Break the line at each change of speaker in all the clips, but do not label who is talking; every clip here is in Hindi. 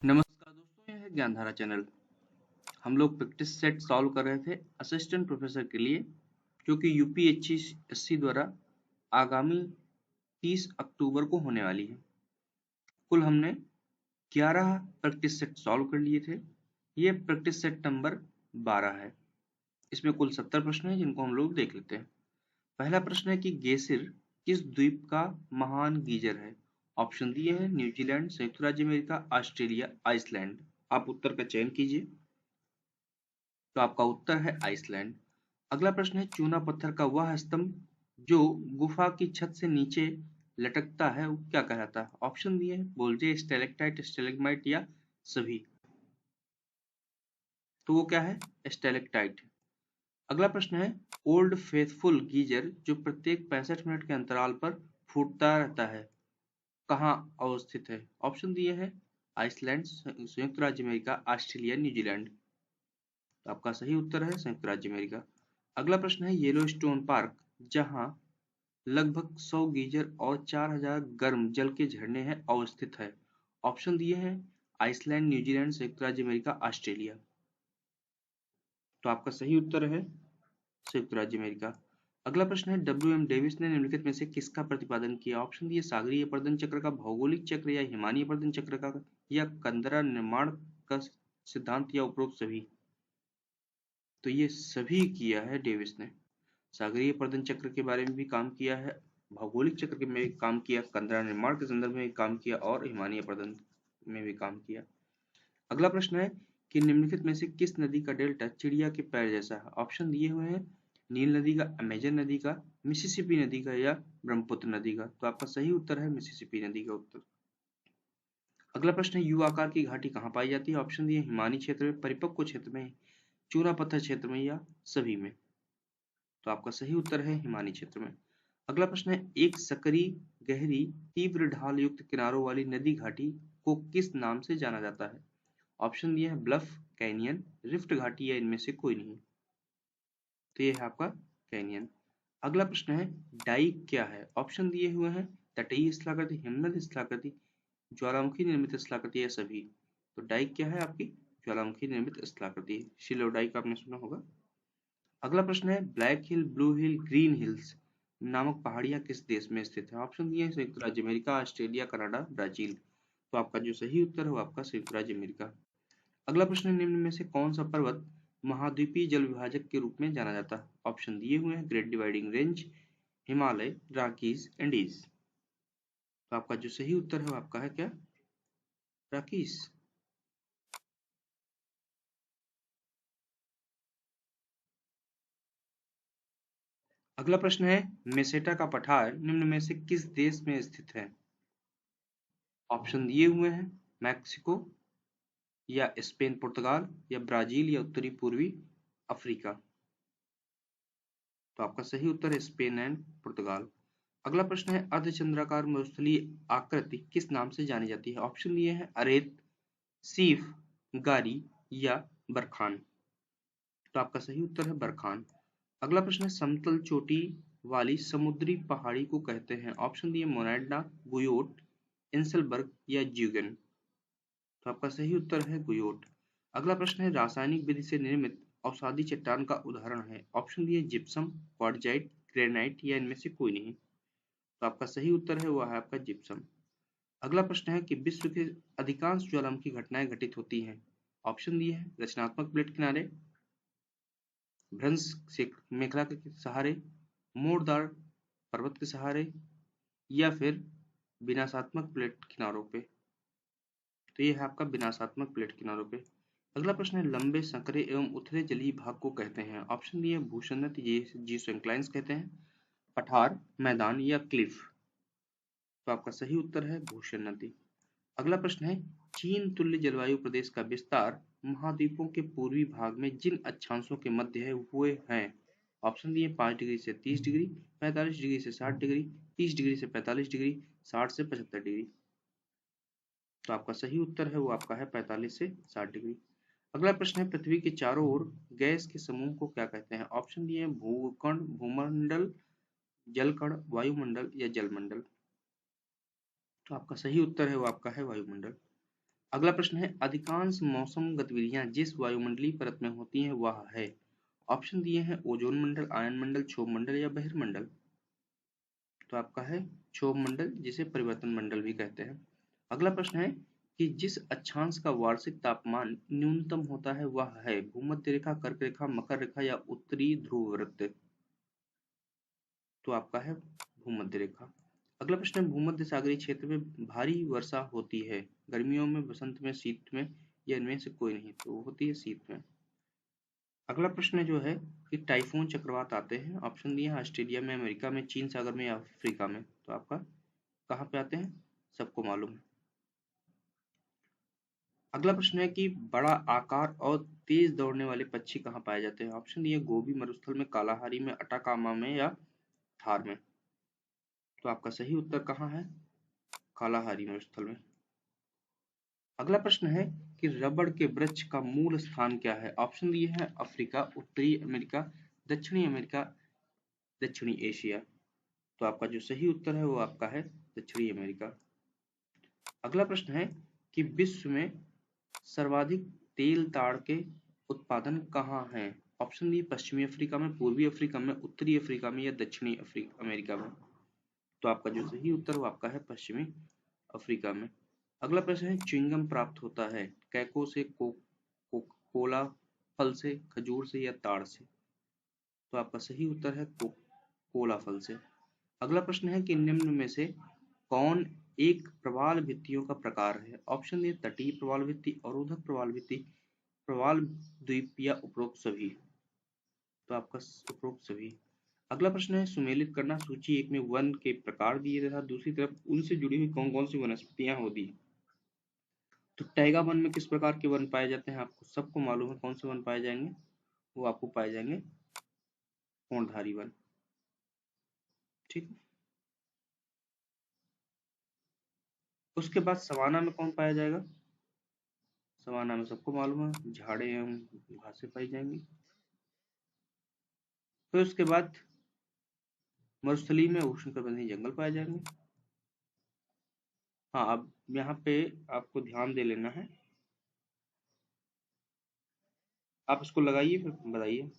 नमस्कार दोस्तों, यह है ज्ञानधारा चैनल। हम लोग प्रैक्टिस सेट सॉल्व कर रहे थे असिस्टेंट प्रोफेसर के लिए, जो कि यूपीएससी द्वारा आगामी 30 अक्टूबर को होने वाली है। कुल हमने 11 प्रैक्टिस सेट सॉल्व कर लिए थे। ये प्रैक्टिस सेट नंबर 12 है। इसमें कुल 70 प्रश्न हैं, जिनको हम लोग देख लेते हैं। पहला प्रश्न है कि गेसिर किस द्वीप का महान गीजर है। ऑप्शन दिए हैं न्यूजीलैंड, संयुक्त राज्य अमेरिका, ऑस्ट्रेलिया, आइसलैंड। आप उत्तर का चयन कीजिए। तो आपका उत्तर है आइसलैंड। अगला प्रश्न है चूना पत्थर का वह स्तंभ जो गुफा की छत से नीचे लटकता है, वो क्या कहलाता है। ऑप्शन दिए हैं बोलजे, स्टेलेक्टाइट, स्टेलेग्माइट या सभी। तो वो क्या है, स्टेलेक्टाइट। अगला प्रश्न है ओल्ड फेथफुल गीजर जो प्रत्येक 65 मिनट के अंतराल पर फूटता रहता है, कहाँ अवस्थित है। ऑप्शन दिए हैं आइसलैंड, संयुक्त राज्य अमेरिका, ऑस्ट्रेलिया, न्यूजीलैंड। तो आपका सही उत्तर है संयुक्त राज्य अमेरिका। अगला प्रश्न है येलोस्टोन पार्क जहां लगभग 100 गीजर और 4000 गर्म जल के झरने हैं अवस्थित है। ऑप्शन दिए हैं आइसलैंड, न्यूजीलैंड, संयुक्त राज्य अमेरिका, ऑस्ट्रेलिया। तो आपका सही उत्तर है संयुक्त राज्य अमेरिका। अगला प्रश्न है डब्ल्यू एम डेविस ने निम्नलिखित में से किसका प्रतिपादन किया। ऑप्शन दिए सागरीय अपर्दन चक्र का, भौगोलिक चक्र या हिमानी अपर्दन चक्र का, या कंदरा निर्माण का सिद्धांत, या उपरोक्त सभी। तो ये सभी किया है डेविस ने। सागरीय पर्दन चक्र के बारे में भी काम किया है, भौगोलिक चक्र में भी काम किया, कंदरा निर्माण के संदर्भ में भी काम किया और हिमानी पर्दन में भी काम किया। अगला प्रश्न है कि निम्नलिखित में से किस नदी का डेल्टा चिड़िया के पैर जैसा है। ऑप्शन दिए हुए हैं नील नदी का, अमेजन नदी का, मिसिसिपी नदी का, या ब्रह्मपुत्र नदी का। तो आपका सही उत्तर है मिसिसिपी नदी का उत्तर। अगला प्रश्न है यू आकार की घाटी कहाँ पाई जाती है। ऑप्शन दिए हिमानी क्षेत्र में, परिपक्व क्षेत्र में, चूना पत्थर क्षेत्र में, या सभी में। तो आपका सही उत्तर है हिमानी क्षेत्र में। अगला प्रश्न है एक सकरी, गहरी, तीव्र ढाल युक्त किनारों वाली नदी घाटी को किस नाम से जाना जाता है। ऑप्शन दिए हैं ब्लफ, कैनियन, रिफ्ट घाटी, या इनमें से कोई नहीं। तो ये है आपका कैनियन। अगला प्रश्न है डाइक क्या है। ऑप्शन दिए हुए हैं तटीय स्थलाकृति, हिमनद स्थलाकृति, ज्वालामुखी निर्मित स्थलाकृति, या सभी। तो डाइक क्या है आपकी ज्वालामुखी निर्मित स्थलाकृति। शिलो डाइक आपने सुना होगा। अगला प्रश्न है ब्लैक हिल, ब्लू हिल, ग्रीन हिल्स नामक पहाड़ियां किस देश में स्थित है। ऑप्शन दिए हैं संयुक्त राज्य अमेरिका, ऑस्ट्रेलिया, कनाडा, ब्राजील। तो आपका जो सही उत्तर है वो आपका संयुक्त राज्य अमेरिका। अगला प्रश्न निम्न में से कौन सा पर्वत महाद्वीपीय जल विभाजक के रूप में जाना जाता है। ऑप्शन दिए हुए हैं great dividing range, Himalaya, Rockies, Andes. तो आपका जो सही उत्तर है वो आपका है क्या, रॉकीज। अगला प्रश्न है मेसेटा का पठार निम्न में से किस देश में स्थित है। ऑप्शन दिए हुए हैं मैक्सिको, या स्पेन, पुर्तगाल, या ब्राजील, या उत्तरी पूर्वी अफ्रीका। तो आपका सही उत्तर है स्पेन एंड पुर्तगाल। अगला प्रश्न है अर्धचंद्राकार मरुस्थलीय आकृति किस नाम से जानी जाती है। ऑप्शन दिए हैं अरेत, सीफ, गारी, या बरखान। तो आपका सही उत्तर है बरखान। अगला प्रश्न है समतल चोटी वाली समुद्री पहाड़ी को कहते हैं। ऑप्शन दिए मोनाड्ना, गुयोट, इंसलबर्ग, या ज्यूगन। तो आपका सही उत्तर है गुयोट। अगला प्रश्न है रासायनिक विधि से निर्मित अवसादी चट्टान का उदाहरण है। ऑप्शन दिए जिप्सम, क्वार्टजाइट, ग्रेनाइट, या इनमें से कोई नहीं। तो आपका सही उत्तर है वो है आपका जिप्सम। अगला प्रश्न है कि विश्व के अधिकांश ज्वालामुखी घटनाएं घटित होती हैं। ऑप्शन दिए हैं रचनात्मक प्लेट किनारे, भ्रंश मेखला के सहारे, मोड़दार पर्वत के सहारे, या फिर विनाशात्मक प्लेट किनारों पे। तो ये है आपका विनाशात्मक प्लेट किनारों पे। अगला प्रश्न है लंबे, संकरे एवं उथले जलीय भाग को कहते हैं। ऑप्शन दिए भूसन्नत, ये जियोसिंक्लाइन्स कहते हैं, पठार, मैदान, या क्लिफ। तो आपका सही उत्तर है भूसन्नति। अगला प्रश्न है चीन तुल्य जलवायु प्रदेश का विस्तार महाद्वीपों के पूर्वी भाग में जिन अक्षांशों के मध्य है हुए हैं। ऑप्शन दिए 5 डिग्री से 30 डिग्री, 45 डिग्री से 60 डिग्री, 30 डिग्री से 45 डिग्री, 60 से 75 डिग्री। तो आपका सही उत्तर है वो आपका है 45 से 60 डिग्री। अगला प्रश्न है पृथ्वी के चारों ओर गैस के समूह को क्या कहते हैं। ऑप्शन दिए भूकण, भूमंडल, जलकण, वायुमंडल, या जलमंडल। तो आपका सही उत्तर है वो आपका है वायुमंडल। अगला प्रश्न है अधिकांश मौसम गतिविधियां जिस वायुमंडलीय परत में होती हैं वह है। ऑप्शन दिए हैं ओजोन मंडल, आयन मंडल, क्षोभ मंडल या बहिर्मंडल। तो आपका है क्षोभ मंडल, जिसे परिवर्तन मंडल भी कहते हैं। अगला प्रश्न है कि जिस अक्षांश का वार्षिक तापमान न्यूनतम होता है वह है भूमध्य रेखा, कर्क रेखा, मकर रेखा या उत्तरी ध्रुव वृत्त। तो आपका है भूमध्य रेखा। अगला प्रश्न है भूमध्य सागरीय क्षेत्र में भारी वर्षा होती है गर्मियों में, बसंत में, शीत में या इनमें से कोई नहीं। तो होती है शीत में। अगला प्रश्न जो है कि टाइफून चक्रवात आते हैं। ऑप्शन दिए हैं ऑस्ट्रेलिया में, अमेरिका में, चीन सागर में या अफ्रीका में। तो आपका कहाँ पे आते हैं, सबको मालूम है। अगला प्रश्न है कि बड़ा आकार और तेज दौड़ने वाले पक्षी कहाँ पाए जाते हैं। ऑप्शन दिए गोबी मरुस्थल में, कालाहारी में, अटाकामा में या थार में। तो आपका सही उत्तर कहाँ है, कालाहारी मरुस्थल में। अगला प्रश्न है कि रबड़ के वृक्ष का मूल स्थान क्या है। ऑप्शन दिए हैं अफ्रीका, उत्तरी अमेरिका, दक्षिणी अमेरिका, दक्षिणी एशिया। तो आपका जो सही उत्तर है वो आपका है दक्षिणी अमेरिका। अगला प्रश्न है कि विश्व में सर्वाधिक तेल ताड़ के उत्पादन कहाँ है। ऑप्शन दी पश्चिमी अफ्रीका में, पूर्वी अफ्रीका में, उत्तरी अफ्रीका में या दक्षिणी अमेरिका में। तो आपका जो सही उत्तर वो आपका है पश्चिमी अफ्रीका में। अगला प्रश्न है च्युइंगम प्राप्त होता है कैको से, कोला फल से, खजूर से या ताड़ से। तो आपका सही उत्तर है कोला फल से। अगला प्रश्न है कि निम्न में से कौन एक प्रवाल भित्तियों का प्रकार है। ऑप्शन ए तटीय प्रवाल भित्ति, अवरोधक प्रवाल भित्ति, प्रवाल द्वीप या उपरोक्त सभी। तो आपका उपरोक्त सभी। अगला प्रश्न है सुमेलित करना। सूची एक में वन के प्रकार दिए तथा दूसरी तरफ उनसे जुड़ी हुई कौन कौन सी वनस्पतियां होती। तो टैगा वन में किस प्रकार के वन पाए जाते हैं, आपको सबको मालूम है कौन से वन पाए जाएंगे। वो आपको पाए जाएंगे कोणधारी वन। ठीक। उसके बाद सवाना में कौन पाया जाएगा। सवाना में सबको मालूम है झाड़े एवं घासें पाई जाएंगी। फिर उसके बाद मरुस्थली में उष्णकटिबंधीय जंगल पाए जाएंगे। हाँ, अब यहाँ पे आपको ध्यान दे लेना है। आप इसको लगाइए फिर बताइए।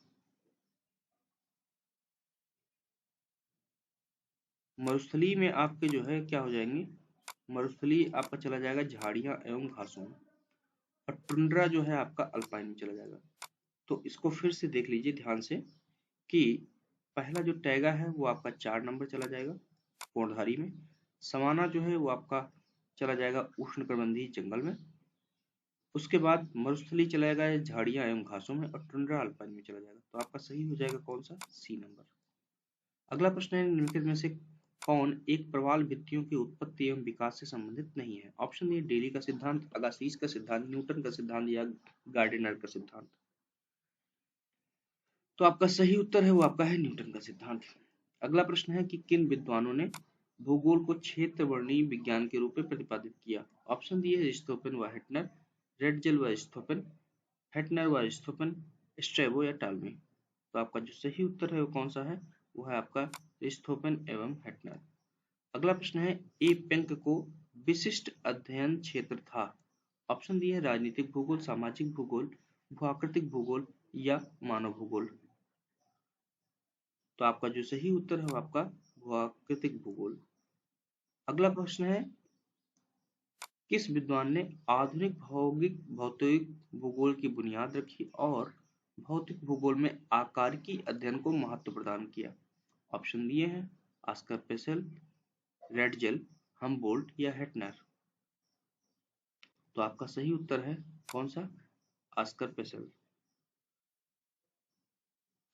मरुस्थली में आपके जो है क्या हो जाएंगे, मरुस्थली आपका चला जाएगा झाड़ियां एवं घासों में, और टुंड्रा जो है आपका अल्पाइन में चला जाएगा। तो इसको फिर से देख लीजिए ध्यान से कि पहला जो टैगा है वो आपका 4 नंबर चला जाएगा कोणधारी में। सवाना जो है वो आपका चला जाएगा उष्णकटिबंधीय जंगल में। उसके बाद मरुस्थली चला जाएगा झाड़ियां एवं घासों में, और टुंड्रा अल्पाइन में चला जाएगा। तो आपका सही हो जाएगा कौन सा, सी नंबर। अगला प्रश्न है निम्नलिखित में से कौन एक प्रवाल भित्तियों की उत्पत्ति एवं विकास से संबंधित नहीं है। ऑप्शन ए डेली का सिद्धांत, अगासिस का सिद्धांत, न्यूटन का सिद्धांत या गार्डिनर का सिद्धांत। तो आपका सही उत्तर है वो आपका है न्यूटन का सिद्धांत। अगला प्रश्न है कि किन विद्वानों ने भूगोल को क्षेत्र वर्णीय विज्ञान के रूप में प्रतिपादित किया। ऑप्शन दिए रिस्टोफेन व हेटनर, रेडजेल व रिस्टोफेन, हेटनर व रिस्टोफेन, स्ट्रैबो या टालमी। तो आपका जो सही उत्तर है वो कौन सा है, वो है आपका रिस्टोफेन एवं हेटनर। अगला प्रश्न है ए पेंक को विशिष्ट अध्ययन क्षेत्र था। ऑप्शन दिए राजनीतिक भूगोल, सामाजिक भूगोल, भूआकृतिक भूगोल या मानव भूगोल। तो आपका जो सही उत्तर है वो आपका भूआकृतिक भूगोल। अगला प्रश्न है किस विद्वान ने आधुनिक भौतिक भूगोल की बुनियाद रखी और भौतिक भूगोल में आकारिकी अध्ययन को महत्व प्रदान किया। ऑप्शन दिए हैं ऑस्कर पेसेल, रेडजेल, हमबोल्ट या हेटनर। तो आपका सही उत्तर है कौन सा, ऑस्कर पेसेल।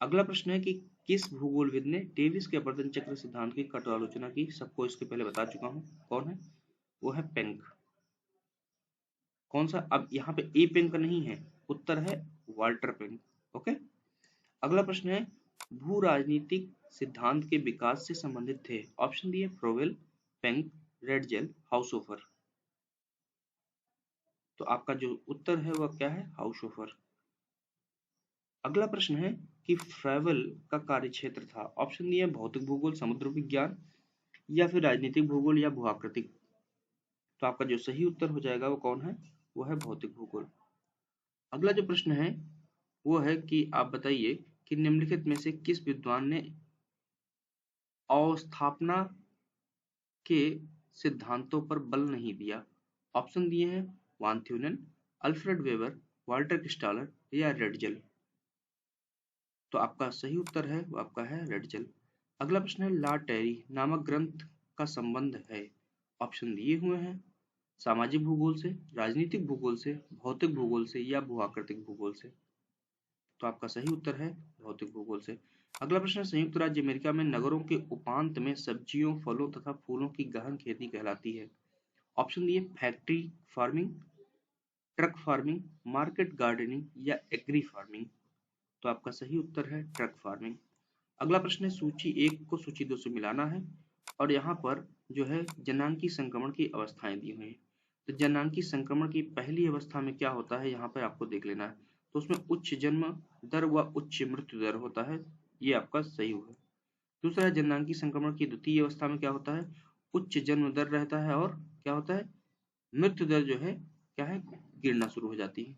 अगला प्रश्न है कि किस भूगोलविद ने डेविस के अपवर्तन चक्र सिद्धांत की कट आलोचना की। सबको इसके पहले बता चुका हूं कौन है, वो है पेंक। कौन सा, अब यहाँ पे ए पेंक नहीं है, उत्तर है वाल्टर पेंक। ओके। अगला प्रश्न है भू राजनीतिक सिद्धांत के विकास से संबंधित थे। ऑप्शन दिए फ्रोवेल, पेंक, रेडजेल, हाउसहोफर। तो आपका जो उत्तर है वह क्या है, हाउसहोफर। अगला प्रश्न है कि फ्रेवेल का कार्यक्षेत्र था। ऑप्शन दिए भौतिक भूगोल, समुद्र विज्ञान या फिर राजनीतिक भूगोल या भूआकृतिक। तो आपका जो सही उत्तर हो जाएगा वो कौन है, वो है भौतिक भूगोल। अगला जो प्रश्न है वो है कि आप बताइए कि निम्नलिखित में से किस विद्वान ने अवस्थापना के सिद्धांतों पर बल नहीं दिया। ऑप्शन दिए हैं वान थ्यूनेन, अल्फ्रेड वेबर, वाल्टर क्रिस्टालर या रेडजल। तो आपका सही उत्तर है वो आपका है रेडजल। अगला प्रश्न है ला टेरी नामक ग्रंथ का संबंध है। ऑप्शन दिए हुए हैं सामाजिक भूगोल से, राजनीतिक भूगोल से, भौतिक भूगोल से या भूआकृतिक भूगोल से। तो आपका सही उत्तर है भौतिक भूगोल से। अगला प्रश्न है संयुक्त राज्य अमेरिका में नगरों के उपांत में सब्जियों, फलों तथा फूलों की गहन खेती कहलाती है। ऑप्शन दिए factory farming, truck farming, market gardening या एग्री फार्मिंग। तो आपका सही उत्तर है ट्रक फार्मिंग। अगला प्रश्न है सूची 1 को सूची 2 से मिलाना है और यहाँ पर जो है जनांकी संक्रमण की अवस्थाएं दी हुई हैं। तो जनांकी संक्रमण की पहली अवस्था में क्या होता है यहाँ पर आपको देख लेना है। तो उसमें उच्च जन्म दर व उच्च मृत्यु दर होता है, ये आपका सही हुआ। दूसरा है जनांकी संक्रमण की द्वितीय अवस्था में क्या होता है, उच्च जन्म दर रहता है और क्या होता है मृत्यु दर जो है क्या है गिरना शुरू हो जाती है।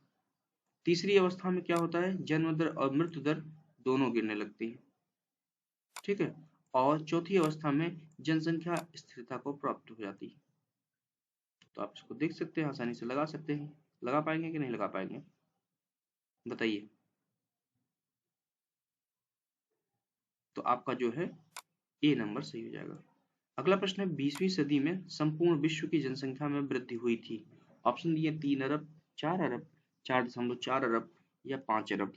तीसरी अवस्था में क्या होता है जन्म दर और मृत्यु दर दोनों गिरने लगती है, ठीक है। और चौथी अवस्था में जनसंख्या स्थिरता को प्राप्त हो जाती है। तो आप इसको देख सकते हैं, आसानी से लगा सकते हैं। लगा पाएंगे कि नहीं लगा पाएंगे बताइए। तो आपका जो है ए नंबर सही हो जाएगा। अगला प्रश्न है 20वीं सदी में संपूर्ण विश्व की जनसंख्या में वृद्धि हुई थी। ऑप्शन दिए 3 अरब, 4 अरब, 4.4 अरब या 5 अरब।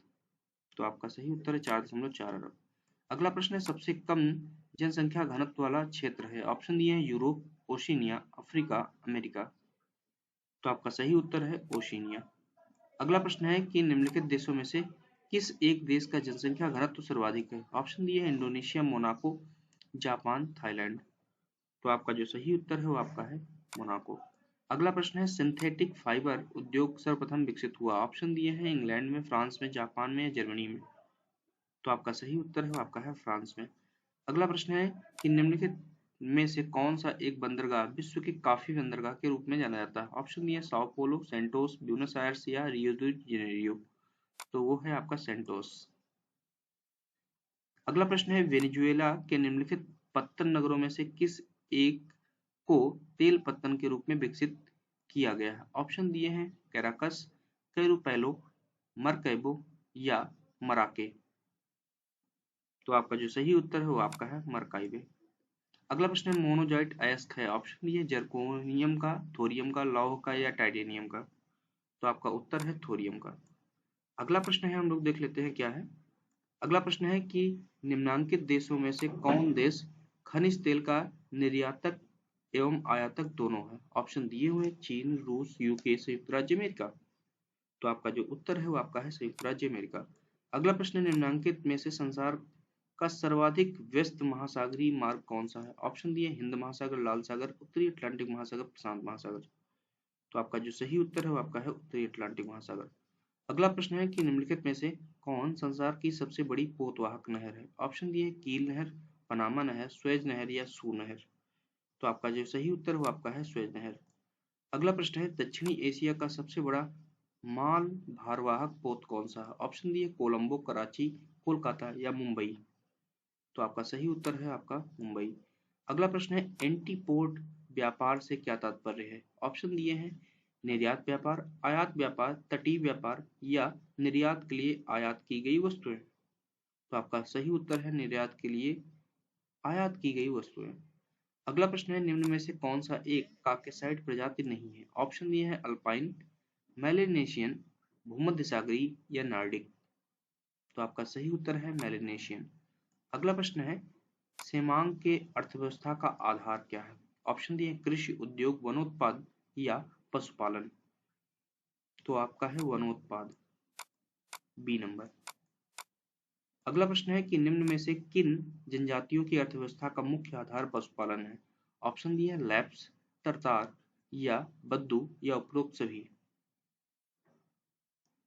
तो आपका सही उत्तर है 4.4 अरब। अगला प्रश्न है सबसे कम जनसंख्या घनत्व वाला क्षेत्र है। ऑप्शन दिए हैं यूरोप, ओशिनिया, अफ्रीका, अमेरिका। तो आपका सही उत्तर है ओशिनिया। अगला प्रश्न है कि निम्नलिखित देशों में से किस एक देश का जनसंख्या घनत्व सर्वाधिक है। ऑप्शन दिए हैं इंडोनेशिया, मोनाको, जापान, थाईलैंड। तो आपका जो सही उत्तर है वो आपका है मोनाको। अगला प्रश्न है सिंथेटिक फाइबर उद्योग सर्वप्रथम विकसित हुआ। ऑप्शन दिए हैं इंग्लैंड में, फ्रांस में, जापान में या जर्मनी में। तो आपका सही उत्तर है वो आपका है फ्रांस में। अगला प्रश्न है कि निम्नलिखित में से कौन सा एक बंदरगाह विश्व के काफी बंदरगाह के रूप में जाना जाता है। ऑप्शन दिए Sao Paulo, Santos, Buenos Aires या रियो डी जेनेरियो। तो वो है आपका सेंटोस। अगला प्रश्न है वेनेजुएला के निम्नलिखित पत्तन नगरों में से किस एक को तेल पत्तन के रूप में विकसित किया गया है। ऑप्शन दिए हैं कैराकस, कैरुपेलो, मरकैबो या मराके। तो आपका जो सही उत्तर है वो आपका है मरकाइबे। अगला प्रश्न है मोनोजाइट अयस्क है। ऑप्शन दिए जर्कोनियम का, थोरियम का, लौह का या टाइटेनियम का। तो आपका उत्तर है थोरियम का। अगला प्रश्न है हम लोग देख लेते हैं क्या है। अगला प्रश्न है कि निम्नांकित देशों में से कौन देश खनिज तेल का निर्यातक एवं आयातक दोनों है। ऑप्शन दिए हुए हैं चीन, रूस, यूके, संयुक्त राज्य अमेरिका। तो आपका जो उत्तर है वो आपका है संयुक्त राज्य अमेरिका। अगला प्रश्न निम्नांकित में से संसार का सर्वाधिक व्यस्त महासागरीय मार्ग कौन सा है। ऑप्शन दिए हिंद महासागर, लाल सागर, उत्तरी अटलांटिक महासागर, प्रशांत महासागर। तो आपका जो सही उत्तर है वो आपका है उत्तरी अटलांटिक महासागर। अगला प्रश्न है कि निम्नलिखित में से कौन संसार की सबसे बड़ी पोतवाहक नहर है। ऑप्शन दिए कील नहर, पनामा नहर, स्वेज नहर या सू नहर। तो आपका जो सही उत्तर है वो आपका है स्वेज नहर। अगला प्रश्न है दक्षिणी एशिया का सबसे बड़ा माल भारवाहक पोत कौन सा है। ऑप्शन दिए कोलंबो, कराची, कोलकाता या मुंबई। तो आपका सही उत्तर है आपका मुंबई। अगला प्रश्न है एंटीपोड व्यापार से क्या तात्पर्य है। ऑप्शन दिए हैं निर्यात व्यापार, आयात व्यापार, तटीय व्यापार या निर्यात के लिए आयात की गई वस्तुएं। तो आपका सही उत्तर है निर्यात के लिए आयात की गई वस्तुएं। अगला प्रश्न है निम्न में से कौन सा एक काकेसाइड प्रजाति नहीं है। ऑप्शन दिए हैं अल्पाइन, मेलेनेशियन, भूमध्य सागरीय या नार्डिक। तो आपका सही उत्तर है मेलेनेशियन। अगला प्रश्न है सेमांग के अर्थव्यवस्था का आधार क्या है। ऑप्शन दिए कृषि, उद्योग, वनोत्पाद या पशुपालन। तो आपका है वनोत्पाद, बी नंबर। अगला प्रश्न है कि निम्न में से किन जनजातियों की अर्थव्यवस्था का मुख्य आधार पशुपालन है। ऑप्शन दिए लैप्स, तरतार या बद्दू या उपरोक्त सभी।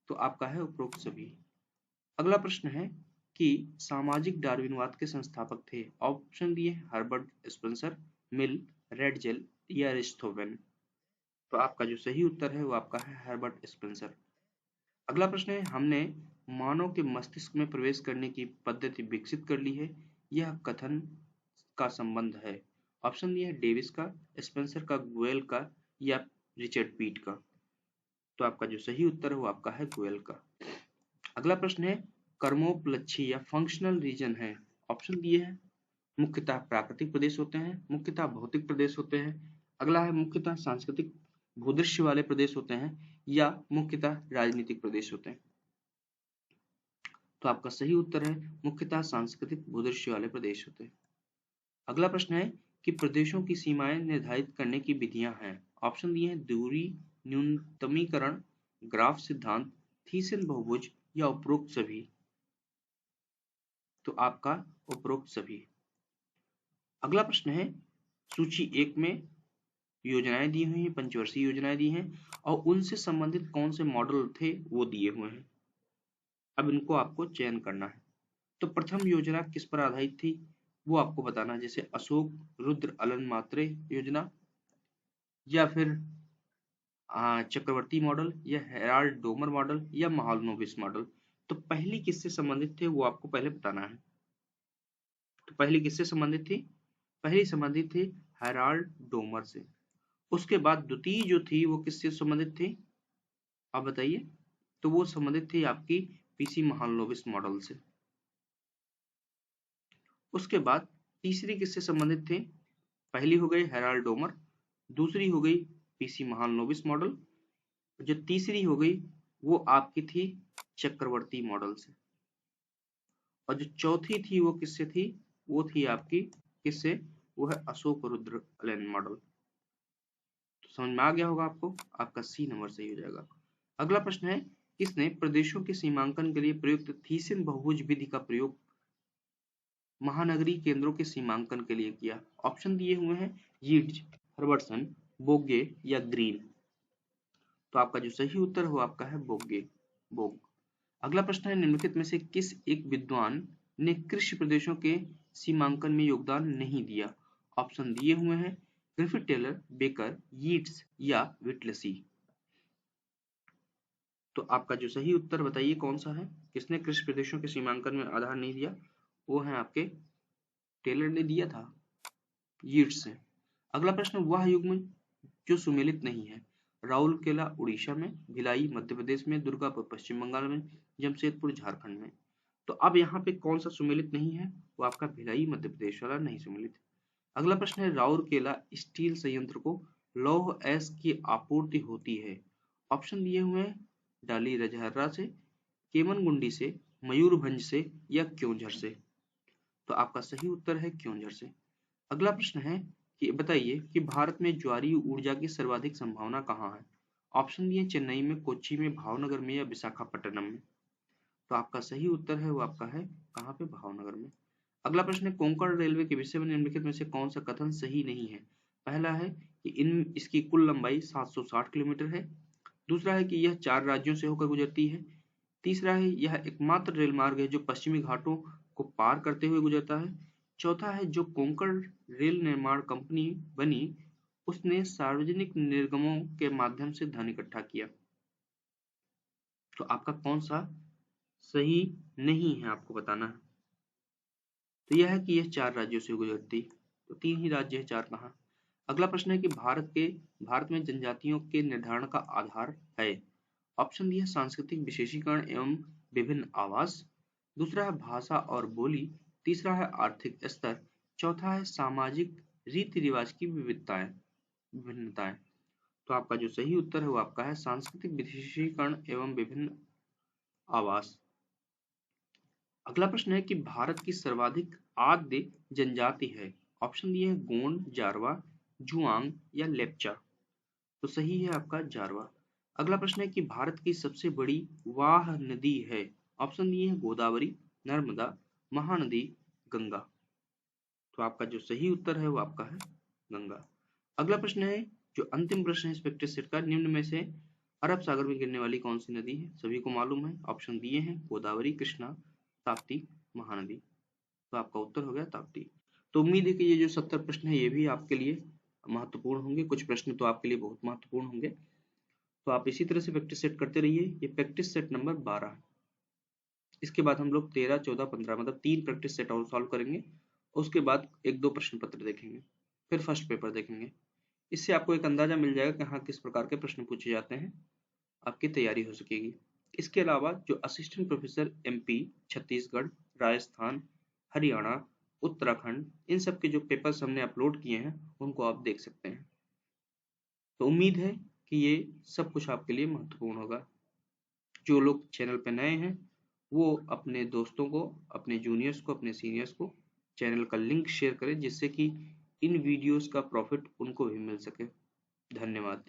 तो आपका है उपरोक्त सभी। अगला प्रश्न है कि सामाजिक डार्विनवाद के संस्थापक थे। ऑप्शन दिए हर्बर्ट स्पेंसर, मिल, रेडजेल या एरिस्टोफेन। तो आपका जो सही उत्तर है वो आपका है हर्बर्ट स्पेंसर। अगला प्रश्न है, हमने मानव के मस्तिष्क में प्रवेश करने की पद्धति विकसित कर ली है, यह कथन का संबंध है। ऑप्शन दिए है डेविस का, स्पेंसर का, गोयल का या रिचर्ड पीट का। तो आपका जो सही उत्तर है वो आपका है गोयल का। अगला प्रश्न है, कर्मोपलक्षी या फंक्शनल रीजन है। ऑप्शन दिए हैं, मुख्यतः प्राकृतिक प्रदेश होते हैं, मुख्यतः भौतिक प्रदेश होते हैं, अगला है मुख्यतः सांस्कृतिक भूदृश्य वाले प्रदेश होते हैं, या मुख्यतः राजनीतिक प्रदेश होते हैं। तो आपका सही उत्तर है मुख्यतः सांस्कृतिक भूदृश्य वाले प्रदेश होते हैं। अगला प्रश्न है कि प्रदेशों की सीमाएं निर्धारित करने की विधियां हैं। ऑप्शन दिए हैं दूरी, न्यूनतमीकरण, ग्राफ सिद्धांत, थीसिन बहुभुज या उपरोक्त सभी। तो आपका उपरोक्त सभी। अगला प्रश्न है, सूची 1 में योजनाएं दी हुई हैं, पंचवर्षीय योजनाएं दी हैं और उनसे संबंधित कौन से मॉडल थे वो दिए हुए हैं। अब इनको आपको चयन करना है। तो प्रथम योजना किस पर आधारित थी वो आपको बताना है, जैसे अशोक रुद्र अलन मात्रे योजना, या फिर चक्रवर्ती मॉडल, या हेराल्ड डोमर मॉडल, या महालनोबिस मॉडल। तो पहली किससे संबंधित थे वो आपको पहले बताना है। तो पहली किससे संबंधित थी? पहली संबंधित थी हेराल्ड डोमर से। उसके बाद द्वितीय जो थी वो किससे संबंधित थी, आप बताइए। तो वो संबंधित थी आपकी पीसी महालनोबिस मॉडल से। उसके बाद तीसरी किससे संबंधित थी? पहली हो गई हेराल्ड डोमर, दूसरी हो गई पीसी महालनोबिस मॉडल, जो तीसरी हो गई वो आपकी थी चक्रवर्ती मॉडल से, और जो चौथी थी वो किससे थी? वो थी आपकी किससे? वो है अशोक रुद्र अलन मॉडल। तो समझ में आ गया होगा आपको, आपका सी नंबर सही हो जाएगा। अगला प्रश्न है, किसने प्रदेशों के सीमांकन के लिए प्रयुक्त थीसिन बहुभुज विधि का प्रयोग महानगरीय केंद्रों के सीमांकन के लिए किया? ऑप्शन दिए हुए हैं यीट्स, हर्बर्टसन, बोगे या ग्रीन। तो आपका जो सही उत्तर हो आपका है बोगे, बोग। अगला प्रश्न है, निम्नलिखित में से किस एक विद्वान ने कृषि प्रदेशों के सीमांकन में योगदान नहीं दिया? ऑप्शन दिए हुए हैं ग्रिफिथ टेलर, बेकर, यीट्स या विटलसी। तो आपका जो सही उत्तर बताइए कौन सा है, किसने कृषि प्रदेशों के सीमांकन में आधार नहीं दिया? वो है आपके टेलर ने दिया था, यीट्स से। अगला प्रश्न, वह युग्म जो सुमेलित नहीं है। राउरकेला उड़ीसा में, भिलाई मध्य प्रदेश में, दुर्गापुर पश्चिम बंगाल में, जमशेदपुर झारखंड में। तो अब यहाँ पे कौन सा सुमेलित नहीं है? वो आपका भिलाई मध्य प्रदेश वाला नहीं सुमेलित। अगला प्रश्न है, राउरकेला स्टील संयंत्र को लौह एस की आपूर्ति होती है। ऑप्शन दिए हुए हैं डाली रजहर्रा से, केमनगुंडी से, मयूरभंज से या क्योंझर से। तो आपका सही उत्तर है क्योंझर से। अगला प्रश्न है कि बताइए कि भारत में ज्वारीय ऊर्जा की सर्वाधिक संभावना कहाँ है? ऑप्शन दिए चेन्नई में, कोच्चि में, भावनगर में या विशाखापट्टनम में। तो आपका सही उत्तर है वो आपका है कहाँ पे? भावनगर में। अगला प्रश्न है, कोंकण रेलवे के विषय में निम्नलिखित में से कौन सा कथन सही नहीं है? पहला है कि इसकी कुल लंबाई 760 किलोमीटर है। दूसरा है कि यह 4 राज्यों से होकर गुजरती है। तीसरा है यह एकमात्र रेल मार्ग है जो पश्चिमी घाटों को पार करते हुए गुजरता है। चौथा है जो कोंकण रेल निर्माण कंपनी बनी उसने सार्वजनिक निर्गमों के माध्यम से धन इकट्ठा किया। तो आपका कौन सा सही नहीं है आपको बताना है। तो यह है कि यह 4 राज्यों से गुजरती, तो 3 ही राज्य है, 4 कहाँ। अगला प्रश्न है कि भारत में जनजातियों के निर्धारण का आधार है। ऑप्शन दिए सांस्कृतिक विशेषीकरण एवं विभिन्न आवास, दूसरा है भाषा और बोली, तीसरा है आर्थिक स्तर, चौथा है सामाजिक रीति रिवाज की विभिन्नताएं। तो आपका जो सही उत्तर है वो आपका है सांस्कृतिक विशेषीकरण एवं विभिन्न आवास। अगला प्रश्न है कि भारत की सर्वाधिक आद्य जनजाति है। ऑप्शन दिए हैं गोंड, जारवा, जुआंग या लेप्चा। तो सही है आपका जारवा। अगला प्रश्न है कि भारत की सबसे बड़ी वाह नदी है। ऑप्शन दिए हैं गोदावरी, नर्मदा, महानदी, गंगा। तो आपका जो सही उत्तर है वो आपका है गंगा। अगला प्रश्न है, जो अंतिम प्रश्न है स्पेक्ट्रम सेट का, निम्न में से अरब सागर में गिरने वाली कौन सी नदी है? सभी को मालूम है। ऑप्शन दिए हैं गोदावरी, कृष्णा, ताप्ती, महानदी। तो आपका उत्तर हो गया ताप्ती। तो उम्मीद है कि ये जो 70 प्रश्न है ये भी आपके लिए महत्वपूर्ण होंगे, कुछ प्रश्न तो आपके लिए बहुत महत्वपूर्ण होंगे। तो आप इसी तरह से प्रैक्टिस सेट करते रहिए। ये प्रैक्टिस सेट नंबर 12। इसके बाद हम लोग 13, 14, 15 मतलब 3 प्रैक्टिस सेट और सॉल्व करेंगे। उसके बाद 1-2 प्रश्न पत्र देखेंगे, फिर फर्स्ट पेपर देखेंगे। इससे आपको एक अंदाजा मिल जाएगा कि हाँ किस प्रकार के प्रश्न पूछे जाते हैं, आपकी तैयारी हो सकेगी। इसके अलावा जो assistant professor MP, Chhattisgarh, Rajasthan, Haryana, Uttarakhand, इन सब के जो पेपर्स हमने अपलोड किए हैं उनको आप देख सकते हैं। तो उम्मीद है कि ये सब कुछ आपके लिए महत्वपूर्ण होगा। जो लोग चैनल पे नए हैं वो अपने दोस्तों को, अपने जूनियर्स को, अपने सीनियर्स को चैनल का लिंक शेयर करें, जिससे कि इन वीडियोस का प्रॉफिट उनको भी मिल सके। धन्यवाद।